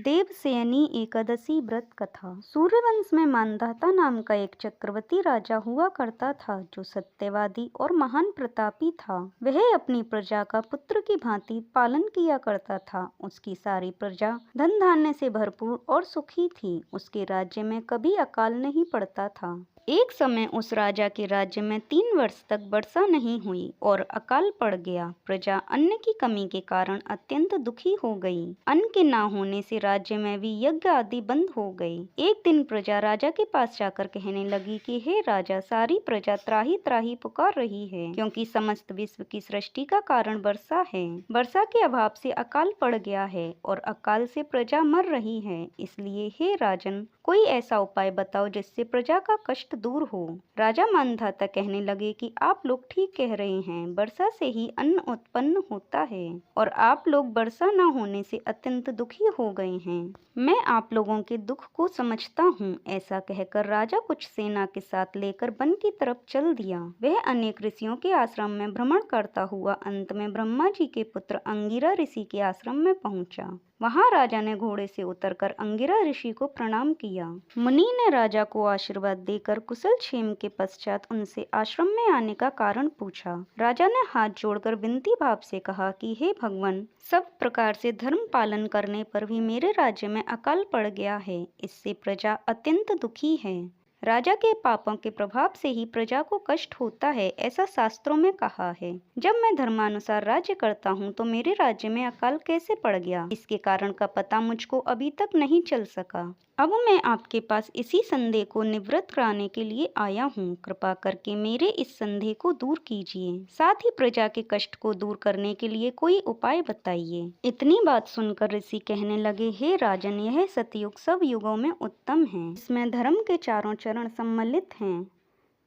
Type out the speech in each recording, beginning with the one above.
देवशयनी एकादशी व्रत कथा। सूर्यवंश में मांधाता नाम का एक चक्रवर्ती राजा हुआ करता था जो सत्यवादी और महान प्रतापी था। वह अपनी प्रजा का पुत्र की भांति पालन किया करता था। उसकी सारी प्रजा धन धान्य से भरपूर और सुखी थी। उसके राज्य में कभी अकाल नहीं पड़ता था। एक समय उस राजा के राज्य में 3 वर्ष तक वर्षा नहीं हुई और अकाल पड़ गया। प्रजा अन्न की कमी के कारण अत्यंत दुखी हो गई। अन्न के ना होने से राज्य में भी यज्ञ आदि बंद हो गए। एक दिन प्रजा राजा के पास जाकर कहने लगी कि हे राजा, सारी प्रजा त्राही त्राही पुकार रही है क्योंकि समस्त विश्व की सृष्टि का कारण वर्षा है। वर्षा के अभाव से अकाल पड़ गया है और अकाल से प्रजा मर रही है। इसलिए हे राजन, कोई ऐसा उपाय बताओ जिससे प्रजा का कष्ट दूर हो। राजा मांधाता कहने लगे कि आप लोग ठीक कह रहे हैं, वर्षा से ही अन्न उत्पन्न होता है और आप लोग वर्षा न होने से अत्यंत दुखी हो गए हैं। मैं आप लोगों के दुख को समझता हूँ। ऐसा कहकर राजा कुछ सेना के साथ लेकर वन की तरफ चल दिया। वह अनेक ऋषियों के आश्रम में भ्रमण करता हुआ अंत में ब्रह्मा जी के पुत्र अंगिरा ऋषि के आश्रम में पहुंचा। वहां राजा ने घोड़े से उतरकर अंगिरा ऋषि को प्रणाम किया। मुनि ने राजा को आशीर्वाद देकर कुशल क्षेम के पश्चात उनसे आश्रम में आने का कारण पूछा। राजा ने हाथ जोड़कर विनती भाव से कहा कि हे भगवान, सब प्रकार से धर्म पालन करने पर भी मेरे राज्य में अकाल पड़ गया है। इससे प्रजा अत्यंत दुखी है। राजा के पापों के प्रभाव से ही प्रजा को कष्ट होता है, ऐसा शास्त्रों में कहा है। जब मैं धर्मानुसार राज्य करता हूँ तो मेरे राज्य में अकाल कैसे पड़ गया, इसके कारण का पता मुझको अभी तक नहीं चल सका। अब मैं आपके पास इसी संदेह को निवृत्त कराने के लिए आया हूँ। कृपा करके मेरे इस संदेह को दूर कीजिए, साथ ही प्रजा के कष्ट को दूर करने के लिए कोई उपाय बताइए। इतनी बात सुनकर ऋषि कहने लगे, हे राजन, यह सतयुग सब युगों में उत्तम है। इसमें धर्म के चारों चरण सम्मिलित हैं।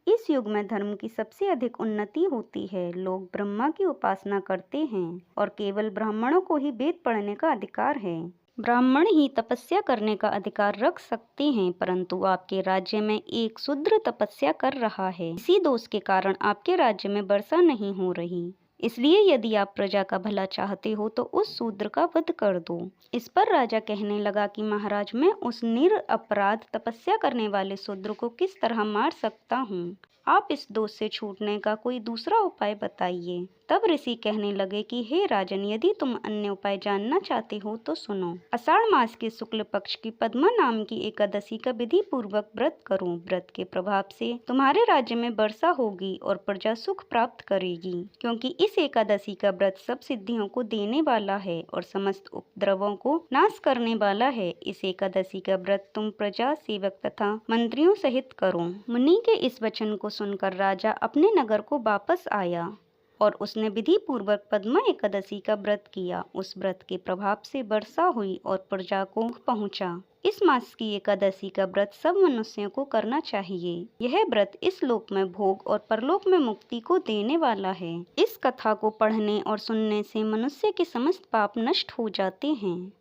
इस युग में धर्म की सबसे अधिक उन्नति होती है। लोग ब्रह्मा की उपासना करते हैं और केवल ब्राह्मणों को ही वेद पढ़ने का अधिकार है। ब्राह्मण ही तपस्या करने का अधिकार रख सकते हैं, परंतु आपके राज्य में एक शूद्र तपस्या कर रहा है। इसी दोष के कारण आपके राज्य में वर्षा नहीं हो रही। इसलिए यदि आप प्रजा का भला चाहते हो तो उस शूद्र का वध कर दो। इस पर राजा कहने लगा कि महाराज, मैं उस निरपराध तपस्या करने वाले शूद्र को किस तरह मार सकता हूँ? आप इस दोष से छूटने का कोई दूसरा उपाय बताइए। तब ऋषि कहने लगे कि हे राजन, यदि तुम अन्य उपाय जानना चाहते हो तो सुनो। आषाढ़ मास के शुक्ल पक्ष की पद्मा नाम की एकादशी का विधि पूर्वक व्रत करो। व्रत के प्रभाव से तुम्हारे राज्य में वर्षा होगी और प्रजा सुख प्राप्त करेगी, क्योंकि इस एकादशी का व्रत सब सिद्धियों को देने वाला है और समस्त उपद्रवों को नाश करने वाला है। इस एकादशी का व्रत तुम प्रजा, सेवक तथा मंत्रियों सहित करो। मुनि के इस वचन को सुनकर राजा अपने नगर को वापस आया और उसने विधि पूर्वक पद्मा एकादशी का व्रत किया। उस व्रत के प्रभाव से वर्षा हुई और प्रजा को सुख पहुंचा। इस मास की एकादशी का व्रत सब मनुष्यों को करना चाहिए। यह व्रत इस लोक में भोग और परलोक में मुक्ति को देने वाला है। इस कथा को पढ़ने और सुनने से मनुष्य के समस्त पाप नष्ट हो जाते हैं।